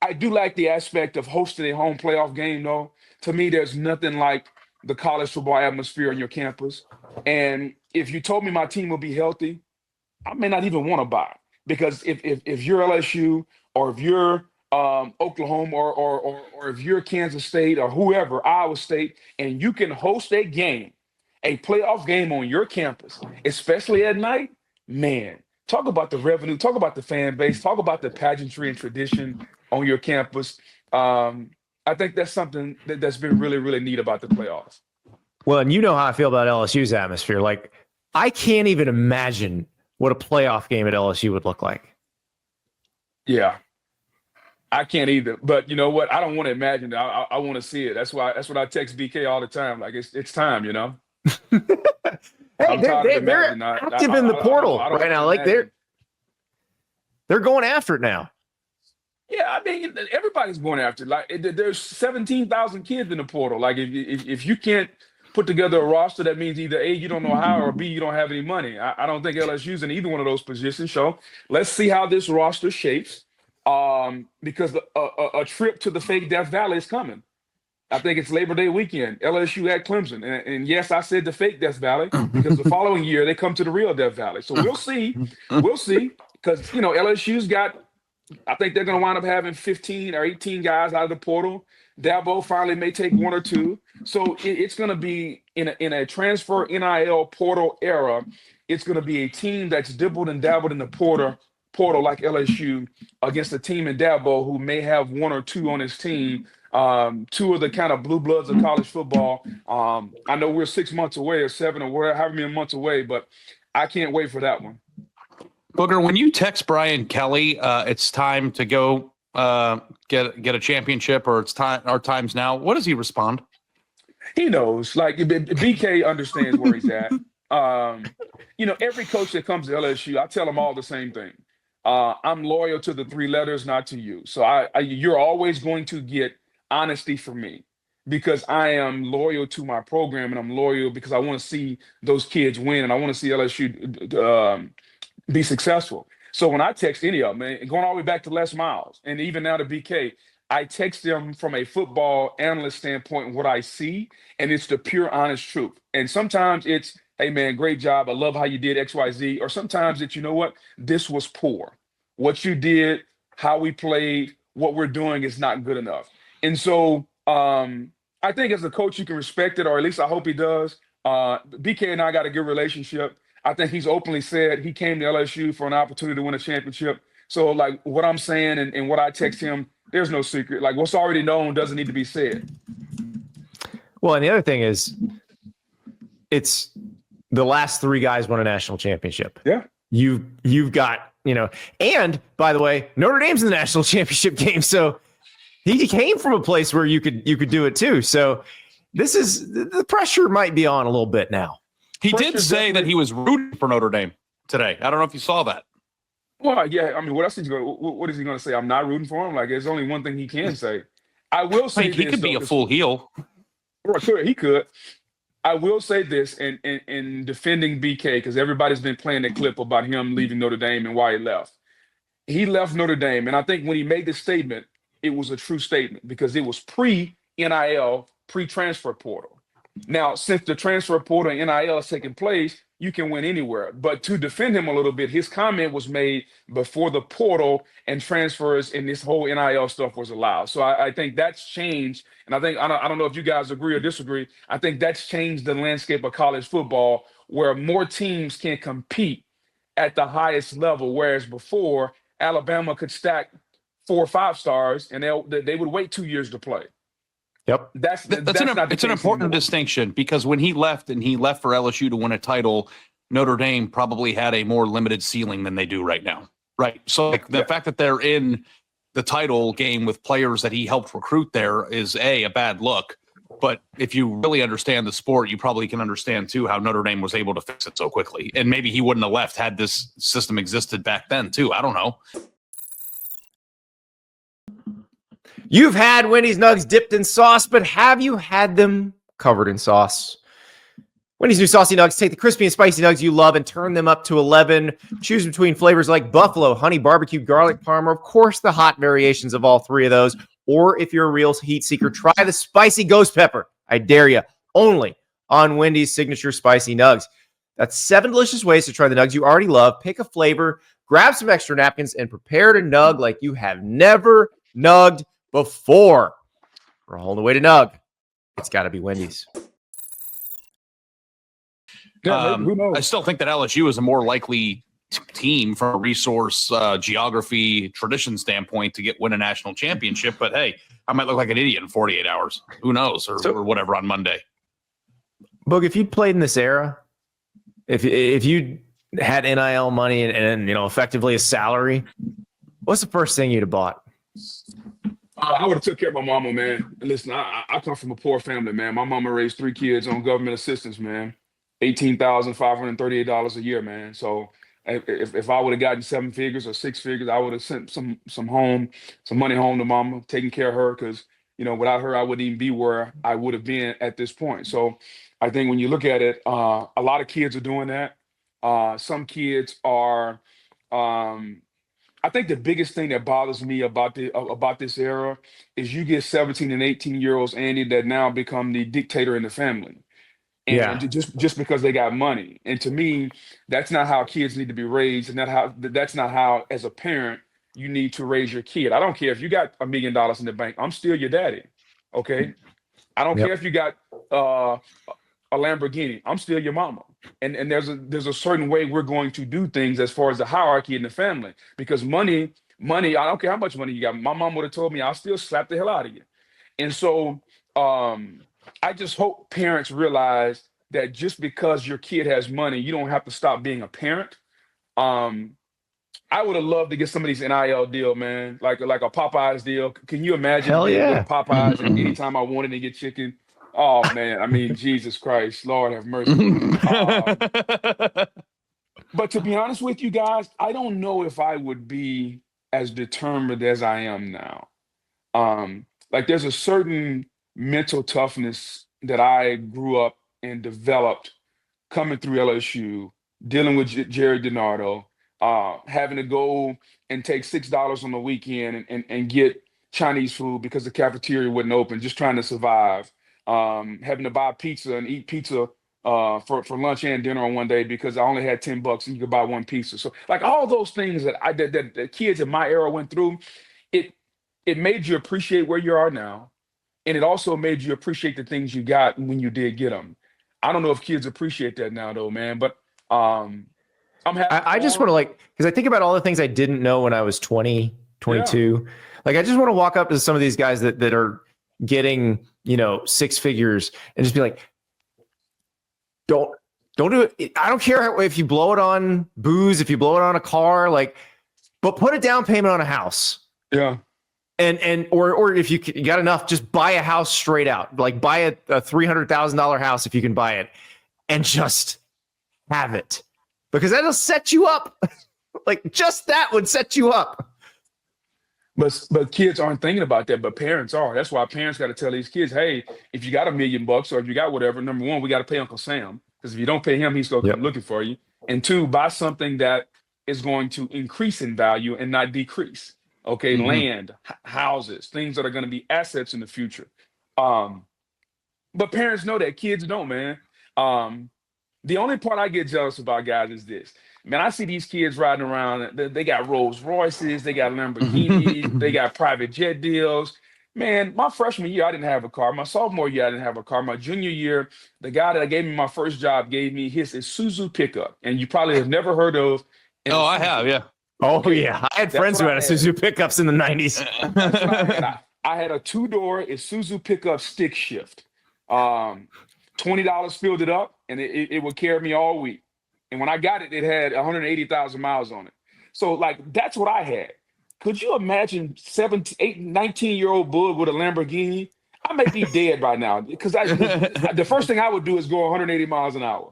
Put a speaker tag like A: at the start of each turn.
A: I do like the aspect of hosting a home playoff game, though. To me, there's nothing like the college football atmosphere on your campus. And if you told me my team will be healthy, I may not even want to buy because if you're LSU or if you're Oklahoma or if you're Kansas State or whoever, Iowa State, and you can host a playoff game on your campus, especially at night, man, talk about the revenue, talk about the fan base, talk about the pageantry and tradition on your campus. Um, I think that's something that's been really, really neat about the playoffs.
B: Well, and you know how I feel about LSU's atmosphere. Like, I can't even imagine what a playoff game at LSU would look like.
A: Yeah, I can't either. But you know what? I don't want to imagine it. I want to see it. That's what I text BK all the time. Like it's time, you know.
B: Hey,
A: I'm tired of
B: they're
A: imagining.
B: active in the portal right now. Like they're going after it now.
A: Yeah, I mean, everybody's going after it. Like, there's 17,000 kids in the portal. Like, if you can't put together a roster, that means either A, you don't know how, or B, you don't have any money. I don't think LSU's in either one of those positions. So let's see how this roster shapes. Because a trip to the fake Death Valley is coming. I think it's Labor Day weekend. LSU at Clemson, and yes, I said the fake Death Valley because the following year they come to the real Death Valley. So we'll see, because LSU's got. I think they're going to wind up having 15 or 18 guys out of the portal. Dabo finally may take one or two. So it's going to be in a transfer NIL portal era. It's going to be a team that's dibbled and dabbled in the portal like LSU against a team in Dabo who may have one or two on his team. Two of the kind of blue bloods of college football. I know we're 6 months away or 7 or however many months away, but I can't wait for that one.
C: Booger, when you text Brian Kelly, it's time to go get a championship, or it's time, our time's now. What does he respond?
A: He knows. Like, BK understands where he's at. Every coach that comes to LSU, I tell them all the same thing. I'm loyal to the 3 letters, not to you. So you're always going to get honesty from me because I am loyal to my program, and I'm loyal because I want to see those kids win, and I want to see LSU be successful. So when I text any of them, man, going all the way back to Les Miles and even now to BK, I text them from a football analyst standpoint what I see, and it's the pure honest truth. And sometimes it's, hey man, great job. I love how you did XYZ. Or sometimes it's, you know what, this was poor. What you did, how we played, what we're doing is not good enough. And so I think as a coach, you can respect it, or at least I hope he does. BK and I got a good relationship. I think he's openly said he came to LSU for an opportunity to win a championship. So, like, what I'm saying and what I text him, there's no secret. Like, what's already known doesn't need to be said.
B: Well, and the other thing is, it's the last 3 guys won a national championship.
A: Yeah.
B: You've got, and by the way, Notre Dame's in the national championship game. So he came from a place where you could do it too. So the pressure might be on a little bit now.
C: He did say that he was rooting for Notre Dame today. I don't know if you saw that.
A: Well, yeah. I mean, what else is he going to say? I'm not rooting for him. Like, there's only one thing he can say. I will say
C: he could be a full heel.
A: He could. I will say this in defending BK, because everybody's been playing that clip about him leaving Notre Dame and why he left. He left Notre Dame, and I think when he made the statement, it was a true statement because it was pre-NIL, pre-transfer portal. Now, since the transfer portal and NIL has taken place, you can win anywhere. But to defend him a little bit, his comment was made before the portal and transfers and this whole NIL stuff was allowed. So I think that's changed. And I don't know if you guys agree or disagree. I think that's changed the landscape of college football where more teams can compete at the highest level, whereas before Alabama could stack 4 or 5 stars and they would wait 2 years to play.
B: Yep.
C: It's an important distinction because when he left for LSU to win a title, Notre Dame probably had a more limited ceiling than they do right now. Right. So the fact that they're in the title game with players that he helped recruit there is a bad look. But if you really understand the sport, you probably can understand too how Notre Dame was able to fix it so quickly. And maybe he wouldn't have left had this system existed back then too. I don't know.
B: You've had Wendy's Nugs dipped in sauce, but have you had them covered in sauce? Wendy's new Saucy Nuggs. Take the crispy and spicy nugs you love and turn them up to 11. Choose between flavors like buffalo, honey, barbecue, garlic, parm, or of course the hot variations of all three of those. Or if you're a real heat seeker, try the spicy ghost pepper. I dare you. Only on Wendy's signature spicy nugs. That's 7 delicious ways to try the nugs you already love. Pick a flavor, grab some extra napkins, and prepare to nug like you have never nugged before. We're all the way to nug. It's got to be Wendy's.
A: Yeah, who knows?
C: I still think that LSU is a more likely team from a resource, geography, tradition standpoint to win a national championship. But hey, I might look like an idiot in 48 hours. Who knows, or whatever on Monday.
B: Boog, if you played in this era, if you had NIL money and effectively a salary, what's the first thing you'd have bought?
A: I would have took care of my mama, man. Listen, I come from a poor family, man. My mama raised 3 kids on government assistance, man. $18,538 a year, man. So if I would have gotten 7 figures or 6 figures, I would have sent some money home to mama, taking care of her, because without her I wouldn't even be where I would have been at this point. So I think when you look at it, a lot of kids are doing that. Some kids are. I think the biggest thing that bothers me about this era is you get 17 and 18-year-olds, Andy, that now become the dictator in the family. And just because they got money. And to me, that's not how kids need to be raised. And that's not how, as a parent, you need to raise your kid. I don't care if you got $1 million in the bank. I'm still your daddy. Okay. I don't care if you got a Lamborghini. I'm still your mama. And there's a certain way we're going to do things as far as the hierarchy in the family. Because money, I don't care how much money you got. My mom would have told me I'll still slap the hell out of you. And so I just hope parents realize that just because your kid has money, you don't have to stop being a parent. I would have loved to get some of these NIL deal, man, like a Popeyes deal. Can you imagine?
B: Hell yeah.
A: Popeyes and anytime I wanted to get chicken. Oh man, I mean, Jesus Christ, Lord have mercy. But to be honest with you guys, I don't know if I would be as determined as I am now. Like there's a certain mental toughness that I grew up and developed coming through LSU, dealing with Jerry DiNardo, having to go and take $6 on the weekend and get Chinese food because the cafeteria wasn't open, just trying to survive. Having to buy pizza and eat pizza for lunch and dinner on one day because I only had $10 and you could buy one pizza. So like all those things that the kids in my era went through, it made you appreciate where you are now. And it also made you appreciate the things you got when you did get them. I don't know if kids appreciate that now though, man, but I'm happy.
B: I just want to because I think about all the things I didn't know when I was 20, 22. Yeah. Like I just want to walk up to some of these guys that are getting, 6 figures and just be like, don't do it. I don't care if you blow it on booze, if you blow it on a car, but put a down payment on a house.
A: Yeah.
B: Or if you got enough, just buy a house straight out, like buy a $300,000 house if you can buy it and just have it, because that'll set you up. Like just that would set you up.
A: But kids aren't thinking about that, but parents are. That's why parents got to tell these kids, hey, if you got $1 million or if you got whatever, number one, we got to pay Uncle Sam, because if you don't pay him, he's going to come looking for you. And 2, buy something that is going to increase in value and not decrease. Okay, land, houses, things that are going to be assets in the future. But parents know that, kids don't, man. The only part I get jealous about, guys, is this. Man, I see these kids riding around. They got Rolls Royces, they got Lamborghinis, they got private jet deals. Man, my freshman year, I didn't have a car. My sophomore year, I didn't have a car. My junior year, the guy that gave me my first job gave me his Isuzu pickup. And you probably have never heard of.
C: Oh, I have, yeah.
B: Oh, yeah. I had friends who had Isuzu pickups in the 90s.
A: I had a 2-door Isuzu pickup stick shift. $20 filled it up, and it would carry me all week. And when I got it, it had 180,000 miles on it. So, that's what I had. Could you imagine 19-year-old Bug with a Lamborghini? I may be dead by now, because the first thing I would do is go 180 miles an hour.